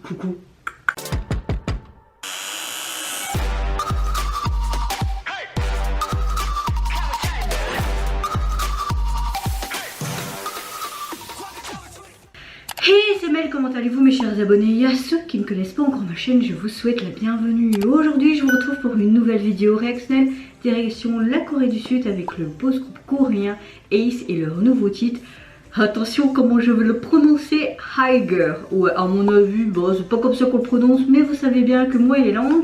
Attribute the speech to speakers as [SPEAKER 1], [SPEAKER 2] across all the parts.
[SPEAKER 1] Coucou. Hey, c'est Mel, comment allez-vous mes chers abonnés? Et à ceux qui ne connaissent pas encore ma chaîne, je vous souhaite la bienvenue. Aujourd'hui, je vous retrouve pour une nouvelle vidéo réactionnelle direction la Corée du Sud avec le boss groupe coréen Ace et leur nouveau titre. Attention comment je vais le prononcer, Higher. Ouais, à mon avis, bon, c'est pas comme ça qu'on le prononce, mais vous savez bien que moi et les langues,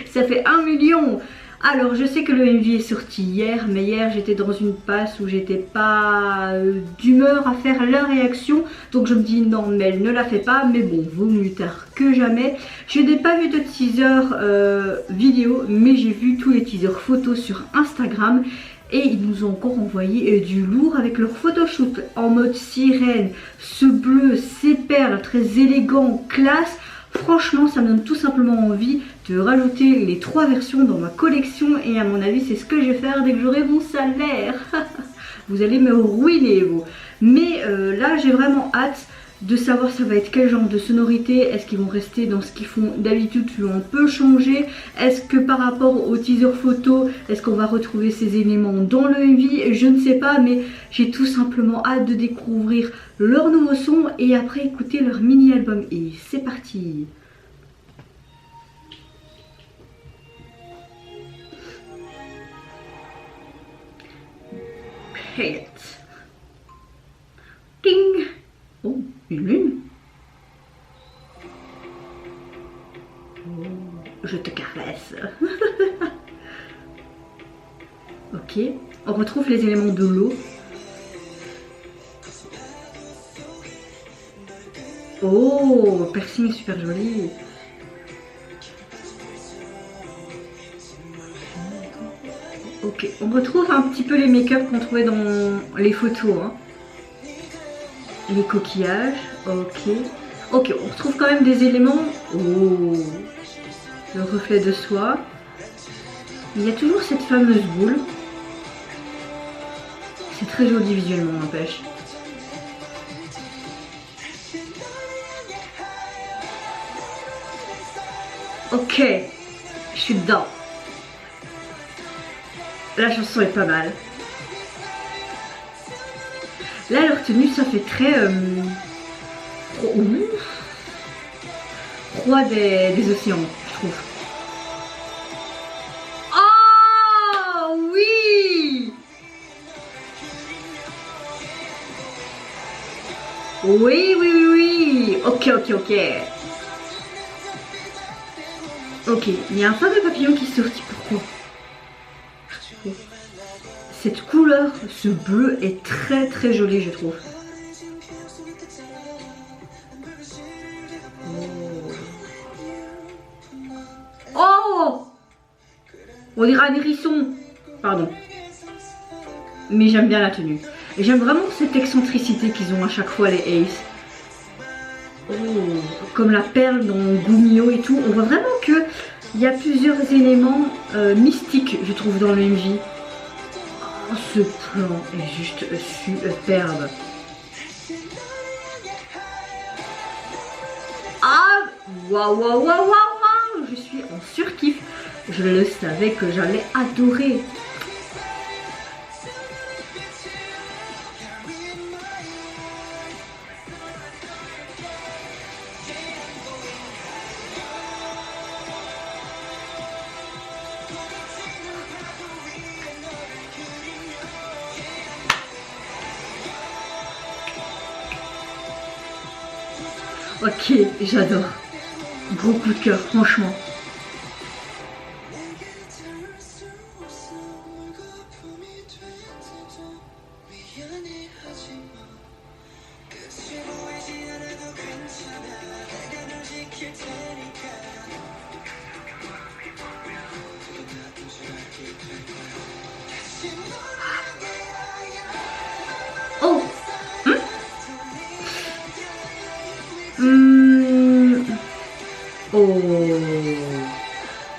[SPEAKER 1] ça fait 1 million. Alors, je sais que le MV est sorti hier, mais hier j'étais dans une passe où j'étais pas d'humeur à faire la réaction. Donc je me dis non, Mel, ne la fais pas, mais bon, vaut mieux tard que jamais. Je n'ai pas vu de teaser vidéo, mais j'ai vu tous les teasers photos sur Instagram. Et ils nous ont encore envoyé du lourd avec leur photoshoot en mode sirène, ce bleu, ces perles, très élégant, classe. Franchement, ça me donne tout simplement envie de rajouter les 3 versions dans ma collection. Et à mon avis, c'est ce que je vais faire dès que j'aurai mon salaire. Vous allez me ruiner, vous. Mais là, j'ai vraiment hâte de savoir ça va être quel genre de sonorité. Est-ce qu'ils vont rester dans ce qu'ils font d'habitude ou un peu changer? Est-ce que par rapport au teaser photo, est-ce qu'on va retrouver ces éléments dans le MV? Je ne sais pas, mais j'ai tout simplement hâte de découvrir leur nouveau son et après écouter leur mini album. Et c'est parti. Hit. Ding. Oh, une lune. Oh, je te caresse. Ok, on retrouve les éléments de l'eau. Oh, piercing super joli. Ok, on retrouve un petit peu les make-up qu'on trouvait dans les photos. Hein. Les coquillages, ok. Ok, on retrouve quand même des éléments. Oh, le reflet de soie. Il y a toujours cette fameuse boule. C'est très joli visuellement, n'empêche. Ok, je suis dedans. La chanson est pas mal. Là, leur tenue, ça fait très roi des océans, je trouve. Oh oui! Oui, oui, oui, oui. Ok, ok, ok. Ok, il y a un fameux papillon qui est sorti. Pourquoi? Cette couleur, ce bleu est très très joli, je trouve. Oh! On dirait un hérisson. Pardon. Mais j'aime bien la tenue. Et j'aime vraiment cette excentricité qu'ils ont à chaque fois les Ace. Oh, comme la perle dans Gumio et tout. On voit vraiment que il y a plusieurs éléments mystiques, je trouve, dans le MV. Oh, ce plan est juste superbe. Ah, waouh, waouh, waouh, waouh, waouh. Je suis en surkiff. Je le savais que j'allais adorer. Ok, j'adore. Gros coup de cœur, franchement. Oh! Oh.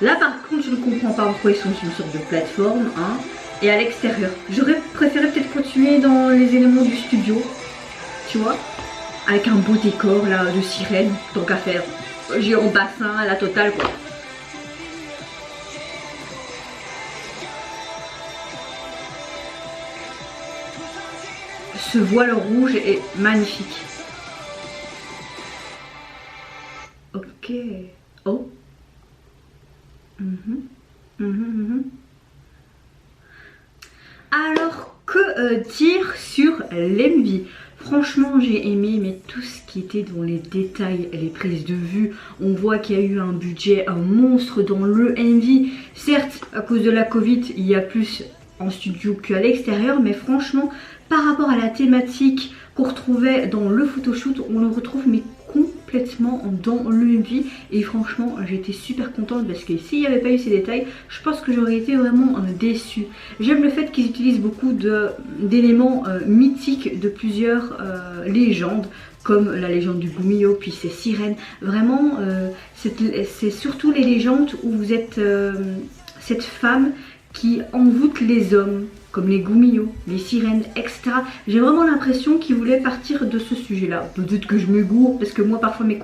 [SPEAKER 1] Là par contre je ne comprends pas pourquoi ils sont sur une sorte de plateforme hein, et à l'extérieur. J'aurais préféré peut-être continuer dans les éléments du studio, tu vois. avec un beau décor là de sirène, tant qu'à faire. J'ai en bassin à la totale quoi. Ce voile rouge est magnifique. Ok. Oh. Alors, que dire sur l'MV? Franchement, j'ai aimé, mais tout ce qui était dans les détails, les prises de vue, on voit qu'il y a eu un budget, un monstre dans le MV. Certes, à cause de la Covid, il y a plus en studio qu'à l'extérieur, mais franchement, par rapport à la thématique qu'on retrouvait dans le photoshoot, on le retrouve mais complètement dans le MV. Et franchement, j'étais super contente parce que s'il n'y avait pas eu ces détails, je pense que j'aurais été vraiment déçue. J'aime le fait qu'ils utilisent beaucoup d'éléments mythiques de plusieurs légendes, comme la légende du Gumiho, puis ces sirènes. Vraiment, c'est surtout les légendes où vous êtes cette femme qui envoûte les hommes, comme les Gumiho, les sirènes, etc. J'ai vraiment l'impression qu'ils voulaient partir de ce sujet-là. Peut-être que je me gourre, parce que moi parfois je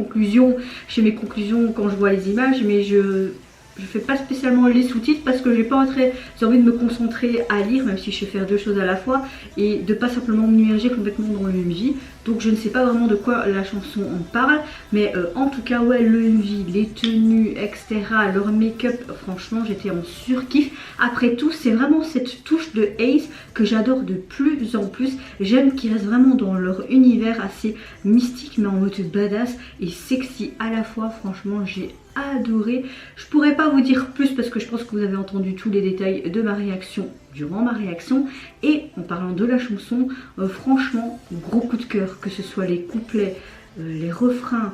[SPEAKER 1] fais mes conclusions quand je vois les images, mais je fais pas spécialement les sous-titres parce que j'ai pas très envie de me concentrer à lire, même si je sais faire deux choses à la fois, et de pas simplement m'immerger complètement dans le MV. Donc je ne sais pas vraiment de quoi la chanson en parle, mais en tout cas ouais, le MV, les tenues, etc., leur make-up, franchement j'étais en surkiff. Après tout, c'est vraiment cette touche de Ace que j'adore de plus en plus. J'aime qu'ils restent vraiment dans leur univers assez mystique, mais en mode badass et sexy à la fois. Franchement j'ai adoré. Je pourrais pas vous dire plus parce que je pense que vous avez entendu tous les détails de ma réaction durant ma réaction. Et en parlant de la chanson, franchement gros coup de cœur, que ce soit les couplets, les refrains,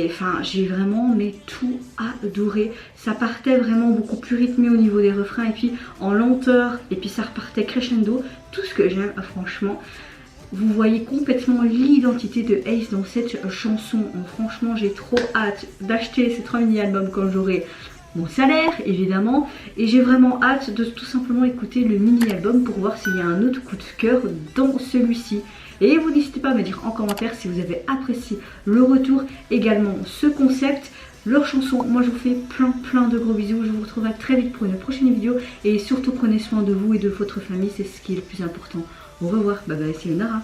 [SPEAKER 1] enfin j'ai vraiment mais tout adoré. Ça partait vraiment beaucoup plus rythmé au niveau des refrains et puis en lenteur, et puis ça repartait crescendo. Tout ce que j'aime franchement. Vous voyez complètement l'identité de Ace dans cette chanson. Franchement, j'ai trop hâte d'acheter ces 3 mini-albums quand j'aurai mon salaire, évidemment. Et j'ai vraiment hâte de tout simplement écouter le mini-album pour voir s'il y a un autre coup de cœur dans celui-ci. Et vous n'hésitez pas à me dire en commentaire si vous avez apprécié le retour, également ce concept, leur chanson. Moi je vous fais plein de gros bisous. Je vous retrouverai très vite pour une prochaine vidéo. Et surtout prenez soin de vous et de votre famille, c'est ce qui est le plus important. Au revoir, bye bye, c'est Nara.